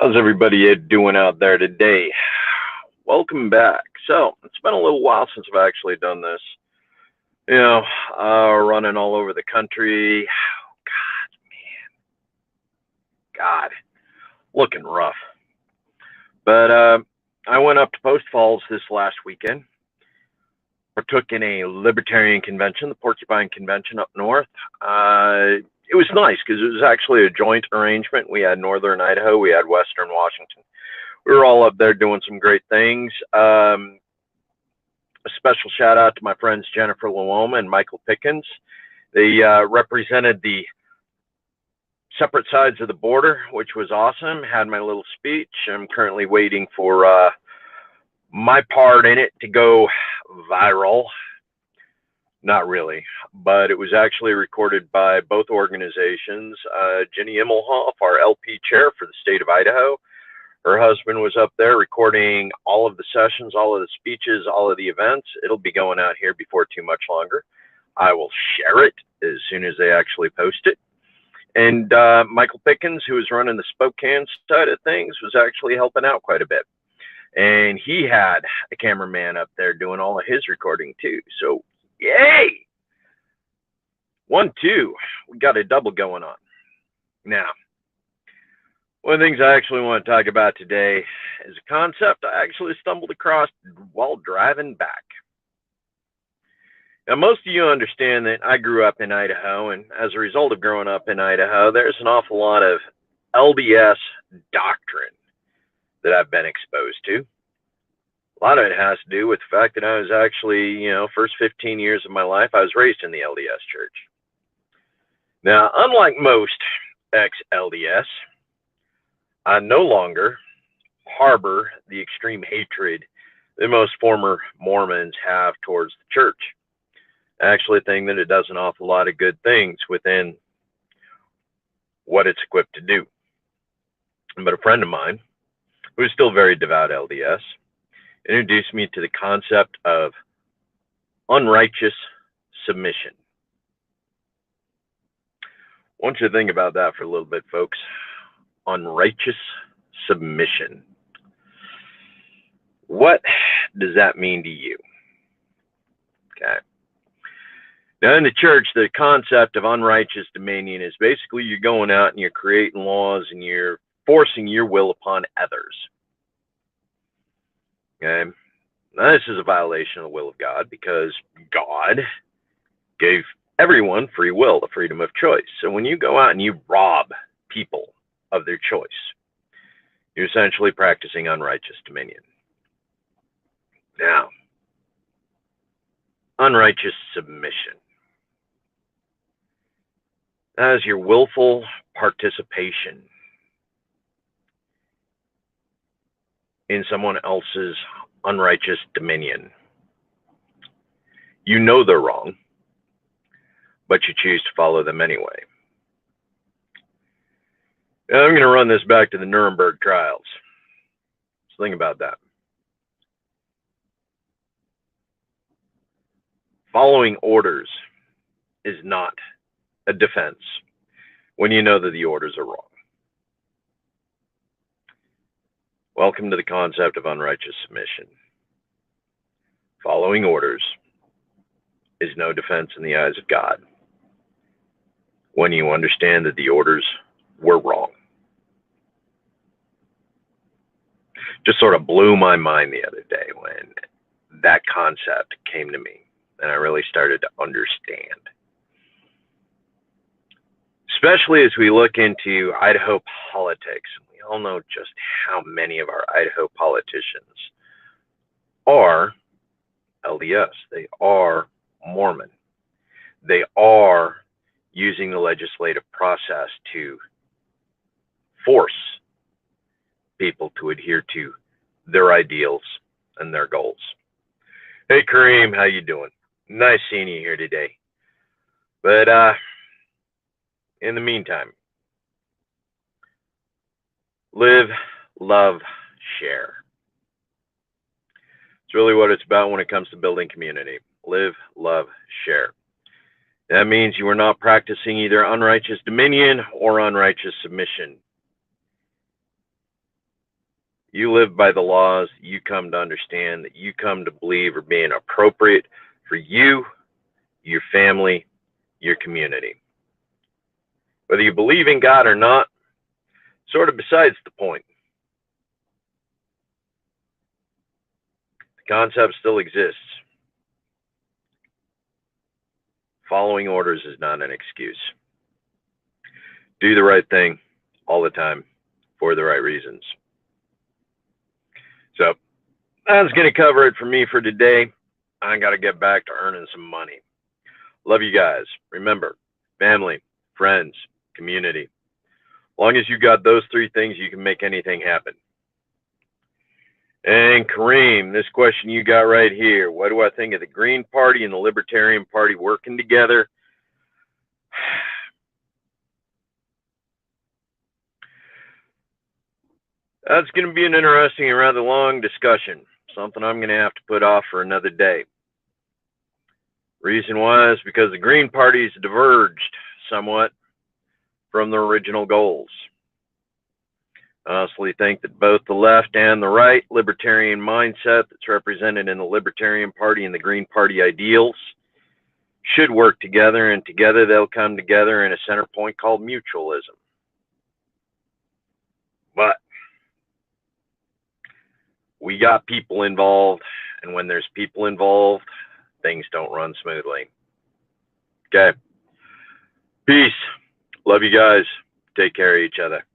How's everybody doing out there today? Welcome back. So, it's been a little while since I've actually done this. Running all over the country. God, looking rough. But I went up to Post Falls this last weekend. Partook in a libertarian convention, the Porcupine Convention up north. It was nice because it was actually a joint arrangement. We had Northern Idaho, we had Western Washington. We were all up there doing some great things. A special shout out to my friends Jennifer Luoma and Michael Pickens. They represented the separate sides of the border, which was awesome. Had my little speech. I'm currently waiting for my part in it to go viral. Not really, but it was actually recorded by both organizations. Jenny Immelhoff, our LP chair for the state of Idaho, her husband was up there recording all of the sessions, all of the speeches, all of the events. It'll be going out here before too much longer. I will share it as soon as they actually post it. And Michael Pickens, who was running the Spokane side of things, was actually helping out quite a bit. And he had a cameraman up there doing all of his recording too. So, yay! 1, 2, we got a double going on. Now, one of the things I actually want to talk about today is a concept I actually stumbled across while driving back. Now, most of you understand that I grew up in Idaho, and as a result of growing up in Idaho, there's an awful lot of LDS doctrine that I've been exposed to. A lot of it has to do with the fact that I was actually, first 15 years of my life, I was raised in the LDS church. Now, unlike most ex-LDS, I no longer harbor the extreme hatred that most former Mormons have towards the church. I actually think that it does an awful lot of good things within what it's equipped to do. But a friend of mine, who is still very devout LDS, introduced me to the concept of unrighteous submission. I want you to think about that for a little bit, folks. Unrighteous submission. What does that mean to you? Okay. Now, in the church, the concept of unrighteous dominion is basically you're going out and you're creating laws and you're forcing your will upon others. Okay. Now, this is a violation of the will of God because God gave everyone free will, the freedom of choice. So when you go out and you rob people of their choice, you're essentially practicing unrighteous dominion. Now, unrighteous submission. That is your willful participation in someone else's unrighteous dominion. You know they're wrong, but you choose to follow them anyway. Now, I'm going to run this back to the Nuremberg trials. So think about that. Following orders is not a defense when you know that the orders are wrong. Welcome to the concept of unrighteous submission. Following orders is no defense in the eyes of God when you understand that the orders were wrong. Just sort of blew my mind the other day when that concept came to me and I really started to understand. Especially as we look into Idaho politics. We all know just how many of our Idaho politicians are LDS. They are Mormon. They are using the legislative process to force people to adhere to their ideals and their goals. Hey Kareem, how you doing? Nice seeing you here today. But in the meantime, live, love, share. It's really what it's about when it comes to building community. Live, love, share. That means you are not practicing either unrighteous dominion or unrighteous submission. You live by the laws you come to understand, that you come to believe are being appropriate for you, your family, your community. Whether you believe in God or not, sort of besides the point. The concept still exists. Following orders is not an excuse. Do the right thing all the time for the right reasons. So that's going to cover it for me for today. I got to get back to earning some money. Love you guys. Remember, family, friends, community. As long as you got those three things, you can make anything happen. And Kareem, this question you got right here. What do I think of the Green Party and the Libertarian Party working together? That's going to be an interesting and rather long discussion. Something I'm going to have to put off for another day. Reason why is because the Green Party's diverged somewhat from their original goals. I honestly think that both the left and the right libertarian mindset that's represented in the Libertarian Party and the Green Party ideals should work together, and together they'll come together in a center point called mutualism. But we got people involved, and when there's people involved, things don't run smoothly. Okay. Peace. Love you guys. Take care of each other.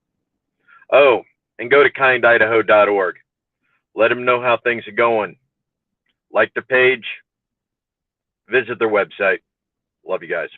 Oh, and go to kindidaho.org. Let them know how things are going. Like the page. Visit their website. Love you guys.